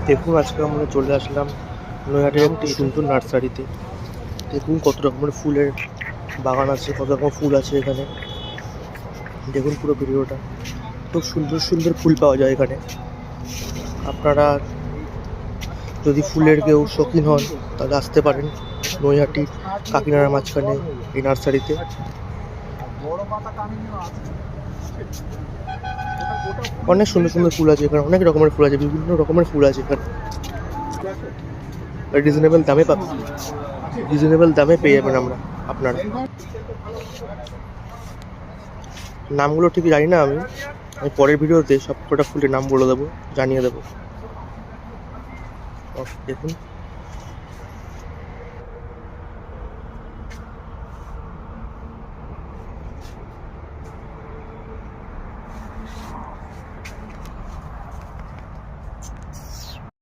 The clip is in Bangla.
দেখুন আজকে আমরা চলে আসলাম নৈহাটের একটি সুন্দর নার্সারিতে। দেখুন কত রকমের ফুলের বাগান আছে, কত রকম ফুল আছে এখানে। দেখুন পুরো ভিডিওটা, খুব সুন্দর সুন্দর ফুল পাওয়া যায় এখানে। আপনারা যদি ফুলের কেউ শৌখিন হন তাহলে আসতে পারেন নৈহাটি কাকিনাড়ার মাঝখানে এই নার্সারিতে। অনেক সুন্দর সুন্দর ফুল আছে এখানে, অনেক রকমের ফুল আছে, বিভিন্ন রকমের ফুল আছে এখানে। রিজনেবল দামে পাবেন, রিজনেবল দামে পেয়ে যাবেন আপনারা। নামগুলো ঠিক জানি না আমি পরের ভিডিওতে সব কটা ফুলের নাম বলে দেবো, জানিয়ে দেবো। দেখুন